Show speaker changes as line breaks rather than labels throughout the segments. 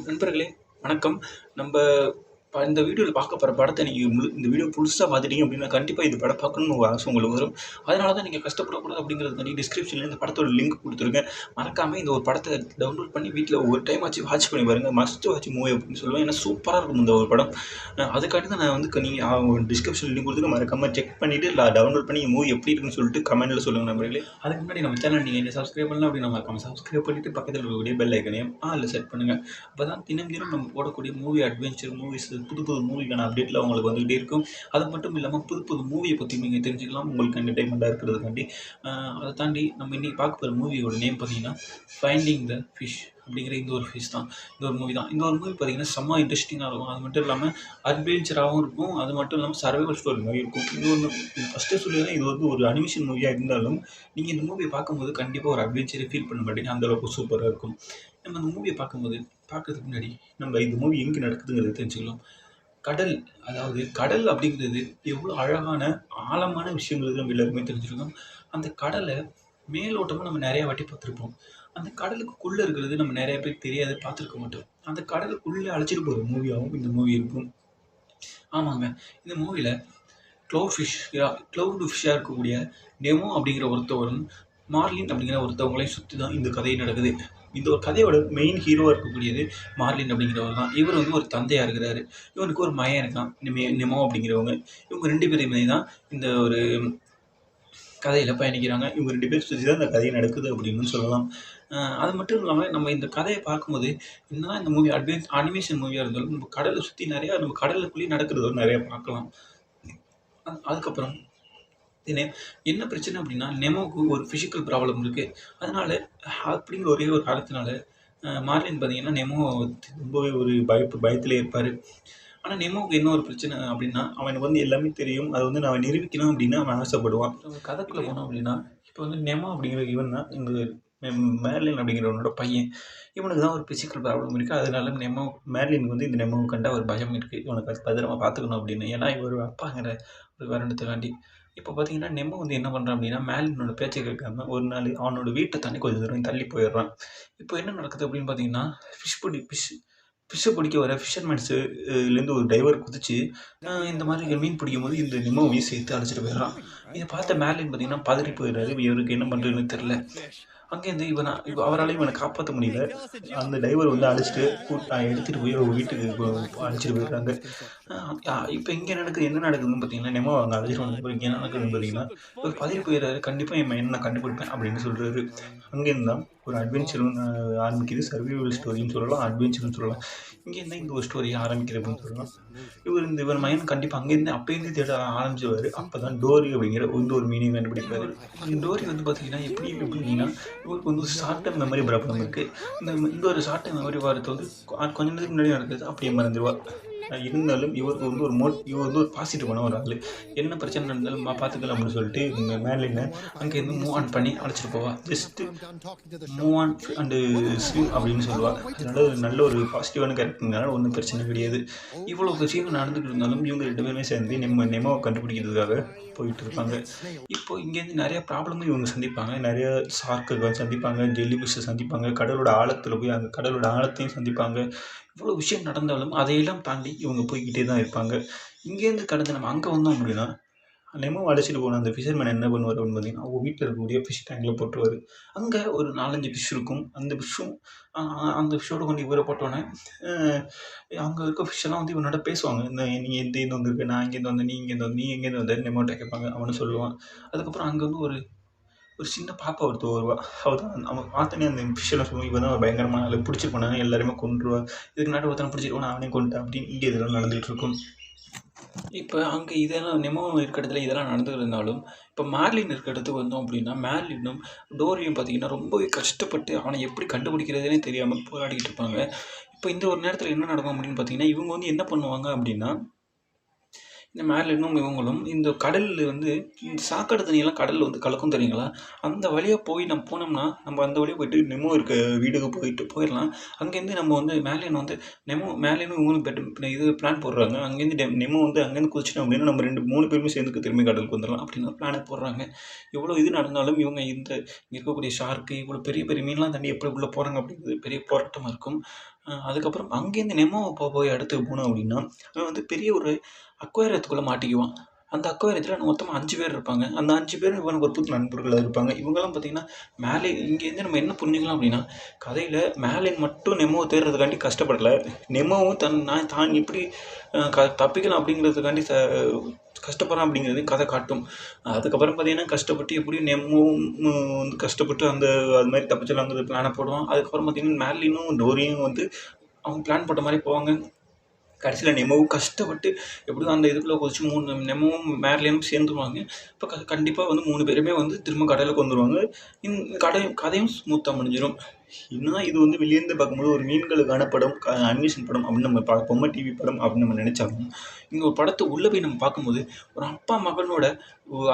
நண்பர்களே வணக்கம். நம்ப இந்த வீடியோல பார்க்க போற படத்த நீங்க இந்த வீடியோ முழுசா பார்த்துட்டீங்க அப்டின்னா, கண்டிப்பா இந்த படம் பார்க்கணும்னு ஒரு ஆசை உங்களுக்கு வரும். அதனால தான் நீங்க கஷ்டப்படக்கூடாது அப்டிங்கிறதுக்காண்டி டிஸ்கிரிப்ஷன்ல இந்த படத்தோட லிங்க் குடுத்துருக்கேன். மறக்காம இந்த ஒரு படத்த டவுன்லோட் பண்ணி வீட்ல ஒரு டைம் ஆச்சு வாட்ச் பண்ணி பாருங்க. மஸ்ட் வாட்ச் மூவி அப்டின்னு சொல்லுவேன். ஏன்னா சூப்பரா இருக்கும் இந்த ஒரு படம். அதுக்காண்டி தான் நான் வந்து நீங்க டிஸ்கிரிப்ஷன் லிங்க் குடுத்துருக்கேன். மறக்காம செக் பண்ணிட்டு டவுன்லோட் பண்ணி மூவி எப்டி இருக்குன்னு சொல்லிட்டு கமெண்ட்ல சொல்லுங்க நண்பர்களே. அதுக்கு முன்னாடி நம்ம சேனல் நீங்க இன்னும் சப்ஸ்கிரைப் பண்ணல அப்டின்னா மறக்காம சப்ஸ்கிரைப் பண்ணிட்டு பக்கத்துல இருக்கக்கூடிய பெல் ஐகானையும் ஆல்ல செட் பண்ணுங்க. அப்பதான் தினம் தினம் நம்ம போடக்கூடிய மூவி அட்வென்ச்சர் மூவிஸ் புது புது மூவிக்கான அப்டேட்லாம் உங்களுக்கு வந்துகிட்டே இருக்கும். அது மட்டும் இல்லாமல் புது புது மூவியை பற்றி நீங்கள் தெரிஞ்சுக்கலாம் உங்களுக்கு என்டர்டைன்மெண்ட்டாக இருக்கிறதுக்காண்டி. அதை தாண்டி நம்ம இன்றைக்கி பார்க்க போகிற மூவியோட நேம் பார்த்தீங்கன்னா ஃபைண்டிங் த ஃபிஷ் அப்படிங்கிற இந்த ஒரு ஃபிஷ் தான். இந்த ஒரு மூவி தான். இந்த ஒரு மூவி பார்த்தீங்கன்னா செம்ம இன்ட்ரெஸ்டிங்காக இருக்கும். அது மட்டும் இல்லாமல் அட்வென்ச்சராகவும் இருக்கும். அது மட்டும் இல்லாமல் சர்வைவல் ஸ்டோரி மாதிரி இருக்கும். இது ஒன்று ஃபஸ்ட்டே சொல்லிடுறேன், இது வந்து ஒரு அனிமேஷன் மூவியாக இருந்தாலும் நீங்கள் இந்த மூவியை பார்க்கும்போது கண்டிப்பாக ஒரு அட்வென்ச்சரை ஃபீல் பண்ண மாட்டீங்க. அந்தளவுக்கு சூப்பராக இருக்கும். நம்ம இந்த மூவியை பார்க்கறதுக்கு முன்னாடி நம்ம இந்த மூவி எங்கே நடக்குதுங்கிறது தெரிஞ்சுக்கலாம். கடல், அதாவது கடல் அப்படிங்கிறது எவ்வளோ அழகான ஆழமான விஷயங்கிறது நம்ம எல்லாருமே தெரிஞ்சிருக்கோம். அந்த கடலை மேலோட்டமாக நம்ம நிறையா வாட்டி பார்த்துருப்போம். அந்த கடலுக்குள்ளே இருக்கிறது நம்ம நிறைய பேருக்கு தெரியாது, பார்த்துருக்க மாட்டோம். அந்த கடலுக்குள்ளே அழைச்சிட்டு போகிற மூவியாகவும் இந்த மூவி இருக்கும். ஆமாங்க, இந்த மூவியில் க்ளவுட் ஃபிஷ்ஷாக இருக்கக்கூடிய நெமோ அப்படிங்கிற ஒருத்தவரும் மார்லின் அப்படிங்கிற ஒருத்தவங்களையும் சுற்றி தான் இந்த கதை நடக்குது. இந்த ஒரு கதையோட மெயின் ஹீரோவாக இருக்கக்கூடியது மார்லின் அப்படிங்கிறவர் தான். இவர் வந்து ஒரு தந்தையாக இருக்கிறாரு. இவனுக்கு ஒரு மகன் இருக்கான், நெமோ அப்படிங்கிறவங்க. இவங்க 2 பேருமே தான் இந்த ஒரு கதையில் பயணிக்கிறாங்க. இவங்க 2 பேர் சுற்றி தான் இந்த கதை நடக்குது அப்படின்னு சொல்லலாம். அது மட்டும் இல்லாமல் நம்ம இந்த கதையை பார்க்கும்போது என்னதான் இந்த மூவி அனிமேஷன் மூவியாக இருந்தாலும் நம்ம கடலை சுற்றி நம்ம கடலுக்குள்ளேயே நடக்கிறத நிறையா பார்க்கலாம். அதுக்கப்புறம் என்ன பிரச்சனை அப்படின்னா, நெமோவுக்கு ஒரு ஃபிசிக்கல் ப்ராப்ளம் இருக்குது. அதனால் அப்படிங்கிற ஒரே ஒரு காரணத்தினால மார்லின் பார்த்தீங்கன்னா நெமோ ரொம்பவே ஒரு பயத்திலே இருப்பார். ஆனால் நெமோவுக்கு என்ன ஒரு பிரச்சனை அப்படின்னா, அவனுக்கு வந்து எல்லாமே தெரியும். அதை வந்து நான் நிரூபிக்கணும் அப்படின்னு அவன் ஆசைப்படுவான். கதைக்குள்ளே போனோம் அப்படின்னா, இப்போ வந்து நெமோ அப்படிங்கிற இவன் தான் இந்த மேர்லின் அப்படிங்கிறவனோட பையன். இவனுக்கு தான் ஒரு ஃபிசிக்கல் ப்ராப்ளம் இருக்குது. அதனால மேர்லினுக்கு வந்து இந்த நெமோவை கண்டா ஒரு பயம் இருக்குது. இவனுக்கு அது பத்திரமா பார்த்துக்கணும் அப்படின்னு. ஏன்னா இவர் அப்பாங்கிற ஒரு காரணத்துக்காண்டி. இப்போ பார்த்தீங்கன்னா நெமோ வந்து என்ன பண்ணுறான் அப்படின்னா, மேர்லினோட பேச்சை கேட்காம ஒரு நாள் அவனோட வீட்டை தாண்டி கொஞ்சம் தூரம் தள்ளி போயிடுறான். இப்போ என்ன நடக்குது அப்படின்னு பார்த்தீங்கன்னா, ஃபிஷ்ஷை பிடிக்க வர ஃபிஷர்மேன்ஸுலேருந்து ஒரு டைவர் குதிச்சு இந்த மாதிரி மீன் பிடிக்கும்போது இந்த நெமோவையும் சேர்த்து அழைச்சிட்டு போயிடுறான். இதை பார்த்த மேர்லின் பார்த்தீங்கன்னா பதறி போயிடுறாரு. இவருக்கு என்ன பண்ணுறதுன்னு தெரில. அங்கேருந்து அவரால் இவனை காப்பாற்ற முடியல. அந்த டைவர் வந்து அழைச்சிட்டு எடுத்துகிட்டு போய் அவங்க வீட்டுக்கு அழைச்சிட்டு போயிடுறாங்க. இப்போ இங்கே என்ன நடக்குதுன்னு பார்த்தீங்கன்னா, நெமோ அங்கே அழைச்சிட்டு வந்தப்போ இங்கே என்ன நடக்குதுன்னு பார்த்தீங்கன்னா, ஒரு பதறி போயிடுறாரு. கண்டிப்பாக என் பையனை நான் கண்டுபிடிப்பேன் அப்படின்னு சொல்கிறாரு. அங்கேருந்து தான் ஒரு அட்வென்ச்சரும் ஆரம்பிக்குது. சர்வைவல் ஸ்டோரின்னு சொல்லலாம், அட்வென்ச்சர்னு சொல்லலாம். இங்கேருந்து இந்த ஒரு ஸ்டோரியை ஆரம்பிக்கிற அப்படின்னு சொல்லலாம். இவர் மகன் கண்டிப்பாக அப்போயிருந்தே தேட ஆரம்பிச்சிருவார். அப்போ தான் டோரி அப்படிங்கிற ஒரு மீனிங் கண்டுபிடிப்பாரு. டோரி வந்து பார்த்தீங்கன்னா எப்படி அப்படின்னா, இவருக்கு வந்து ஷார்ட் டேர்ம் மெமரி ப்ராப்ளம் இருக்குது. இந்த ஒரு ஷார்ட் டேர்ம் மெமரி வரது வந்து கொஞ்ச நேரத்துக்கு முன்னாடி நடக்குது, அப்படியே மறந்துடுவார். இருந்தாலும் இவருக்கு வந்து இவர் வந்து ஒரு பாசிட்டிவான ஒரு ஆள். என்ன பிரச்சனை நடந்தாலும் பார்த்துக்கலாம் அப்படின்னு சொல்லிட்டு மேர்லினை அங்கேருந்து மூவ் ஆன் பண்ணி அழைச்சிட்டு போவா. Just move on and swim அப்படின்னு சொல்லுவாள். அதனால நல்ல ஒரு பாசிட்டிவான கேரக்டர்னால ஒன்றும் பிரச்சனை கிடையாது. இவ்வளோ விஷயம் நடந்துகிட்டு இருந்தாலும் இவங்க 2 பேருமே சேர்ந்து நெமோவை கண்டுபிடிக்கிறதுக்காக போயிட்டு இருப்பாங்க. இப்போ இங்கேருந்து நிறைய ப்ராப்ளமும் இவங்க சந்திப்பாங்க. நிறைய ஷார்க்குகள் சந்திப்பாங்க, ஜெல்லி ஃபிஷ்ஷை சந்திப்பாங்க, கடலோட ஆழத்தில் போய் அந்த கடலோட ஆழத்தையும் சந்திப்பாங்க. இவ்வளோ விஷயம் நடந்தாலும் அதையெல்லாம் தாண்டி இவங்க போய்கிட்டே தான் இருப்பாங்க. இங்கேருந்து கடந்து நம்ம அங்கே வந்தோம் அப்படின்னா, நெமோவை அழைச்சிட்டு போன அந்த ஃபிஷர்மேன் என்ன பண்ணுவார் அப்படின்னு பார்த்தீங்கன்னா, அவங்க வீட்டில் இருக்கக்கூடிய ஃபிஷ் டேங்கில் போட்டுருவார். அங்கே ஒரு 4, 5 ஃபிஷ் இருக்கும். அந்த ஃபிஷ்ஷோட கொண்டு இவரை போட்டோன்னே அங்கே இருக்க ஃபிஷ்ஷெல்லாம் வந்து இவனோட பேசுவாங்க. நீ எங்கேருந்து வந்திருக்க, நான் இங்கேருந்து வந்தேன், நீ இங்கேருந்து வந்த, நீ எங்கேருந்து வந்தேன்னு நெமோட்ட கேட்பாங்க. அவனும் சொல்லுவான். அதுக்கப்புறம் அங்கே வந்து ஒரு சின்ன பாப்பா ஒருத்தர் வருவா. அவள் தான் அவன் பார்த்தோன்னே அந்த ஃபிஷ்ஷெல்லாம் சொல்லுவான், இவன் தான் ஒரு பயங்கரமான ஆள், பிடிச்சிட்டு போனாங்க எல்லாருமே கொன்றுவா. இதுக்கு முன்னாடி ஒருத்தனை பிடிச்சிட்டு போனா அவனே கொண்டுட்டான் அப்படின்னு இங்கே இதெல்லாம் நடந்துகிட்டு இருக்கும். இப்போ அங்கே இதெல்லாம் நெமோ இருக்க இடத்துல இதெல்லாம் நடந்துகிட்டு இருந்தாலும், இப்போ மேர்லின் இருக்க இடத்துக்கு வந்தோம் அப்படின்னா, மேர்லினும் டோரியும் பார்த்தீங்கன்னா ரொம்பவே கஷ்டப்பட்டு அவனை எப்படி கண்டுபிடிக்கிறதுனே தெரியாமல் போராடிக்கிட்டு இருப்பாங்க. இப்போ இந்த ஒரு நேரத்தில் என்ன நடக்கும் அப்படின்னு பார்த்தீங்கன்னா, இவங்க வந்து என்ன பண்ணுவாங்க அப்படின்னா, இந்த மேர்லினும் இவங்களும் இந்த கடலில் வந்து இந்த சாக்கடை தண்ணியெல்லாம் கடலில் வந்து கலக்கும் தெரியுங்களா? அந்த வழியாக நம்ம போனோம்னா, நம்ம அந்த வழியாக போயிட்டு நெமோ இருக்க வீட்டுக்கு போயிடலாம். அங்கேருந்து நம்ம வந்து மேர்லினும் இவங்களும் இது பிளான் போடுறாங்க. அங்கேருந்து நெமோ வந்து அங்கேருந்து குதிச்சிட்டோம் அப்படின்னா, நம்ம 3 பேருமே சேர்ந்து திரும்பி கடலுக்கு வந்துடலாம் அப்படின்னு ஒரு பிளானை போடுறாங்க. இவ்வளோ இது நடந்தாலும் இவங்க இங்கே இருக்கக்கூடிய ஷார்க்கு இவ்வளோ பெரிய பெரிய மீன்லாம் தாண்டி எப்படி உள்ளே போகிறாங்க அப்படிங்கிறது பெரிய போராட்டமாக இருக்கும். அதுக்கப்புறம் அங்கேருந்து நெமோ போய் இடத்துக்கு போனோம் அப்படின்னா, அவன் வந்து பெரிய ஒரு அக்வேரியத்துக்குள்ளே மாட்டிக்குவான். அந்த அக்வேரியத்தில் மொத்தமாக 5 பேர் இருப்பாங்க. அந்த 5 பேரும் இவனுக்கு ஒரு புது நண்பர்களா இருப்பாங்க. இவங்கலாம் பார்த்தீங்கன்னா, மேலே இங்கேருந்து நம்ம என்ன புரிஞ்சுக்கலாம் அப்படின்னா, கதையில மேர்லின் மட்டும் நெமோவ தேடுறதுக்காண்டி கஷ்டப்படல. நெமோவும் தான் எப்படி தப்பிக்கலாம் அப்படிங்கிறதுக்காண்டி கஷ்டப்படுறான் அப்படிங்கிறது கதை காட்டும். அதுக்கப்புறம் பார்த்தீங்கன்னா, கஷ்டப்பட்டு எப்படியும் நெமோவும் வந்து கஷ்டப்பட்டு அது மாதிரி தப்பிச்சிடலாங்கிற பிளான போடுவான். அதுக்கப்புறம் பார்த்தீங்கன்னா, மேர்லினும் டோரியும் வந்து அவங்க பிளான் போட்ட மாதிரி போவாங்க. கடைசியில் நெமோவும் கஷ்டப்பட்டு எப்படியும் அந்த இதுக்குள்ளே குதிச்சு 3 நெமோவும் மேர்லினும் சேர்ந்துருவாங்க. இப்போ கண்டிப்பாக வந்து 3 பேருமே வந்து திரும்ப கடலுக்கு வந்துருவாங்க. கதையும் ஸ்மூத்தாக முடிஞ்சிடும். என்னதான் இது வந்து வெளியேருந்து பார்க்கும்போது ஒரு மீன்களுக்கான படம், அனிமேஷன் படம் அப்படின்னு நம்ம பொம்மை டிவி படம் அப்படின்னு நம்ம நினச்சாலும், இங்கே ஒரு படத்தை உள்ளே போய் நம்ம பார்க்கும்போது ஒரு அப்பா மகனோட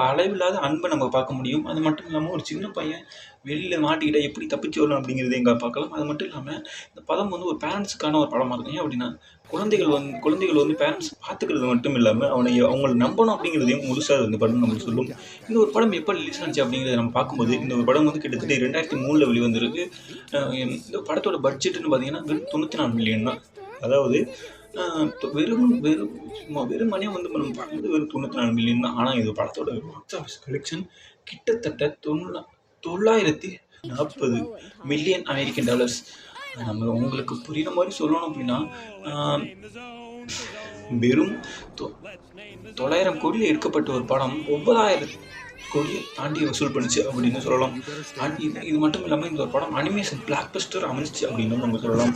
அளவில்லாத அன்பை நம்ம பார்க்க முடியும். அது மட்டும் இல்லாமல் ஒரு சின்ன பையன் வெளியில் மாட்டிக்கிட்டா எப்படி தப்பிச்சு வரணும் அப்படிங்கிறத எங்கே பார்க்கலாம். அது மட்டும் இல்லாமல் இந்த படம் வந்து ஒரு பேரண்ட்ஸுக்கான ஒரு படமாக இருக்கும். ஏன் அப்படின்னா, குழந்தைகள் வந்து பேரண்ட்ஸ் பார்த்துக்கிறது மட்டும் இல்லாமல் அவங்கள நம்பணும் அப்படிங்கிறதையும் முழுசாக இந்த படம் நம்மளுக்கு சொல்லும். இந்த ஒரு படம் எப்போ ரிலீஸ் ஆச்சு அப்படிங்கிறத நம்ம பார்க்கும்போது, இந்த ஒரு படம் வந்து கிட்டத்தட்ட 2003 வெளிவந்திருக்கு. இந்த படத்தோட பட்ஜெட்டுன்னு பார்த்தீங்கன்னா வெறும் 94 மில்லியன் தான். அதாவது வெறுமனே வந்து நம்ம பார்க்கும்போது வெறும் 94 மில்லியன் தான். ஆனால் இது படத்தோட பாக்ஸ் ஆஃபீஸ் கலெக்ஷன் கிட்டத்தட்ட 940 மில்லியன் அமெரிக்கன் டாலர்ஸ். நம்ம உங்களுக்கு புரியுற மாதிரி சொல்லணும் அப்படின்னா, வெறும் 900 கோடியில் எடுக்கப்பட்ட ஒரு படம் 9,000 கோடியை தாண்டி வசூல் பண்ணுச்சு அப்படின்னு சொல்லலாம். இது மட்டும் இல்லாமல் இந்த ஒரு படம் அனிமேஷன் பிளாக் பஸ்டர் அமைஞ்சிச்சு அப்படின்னு நம்ம சொல்லலாம்.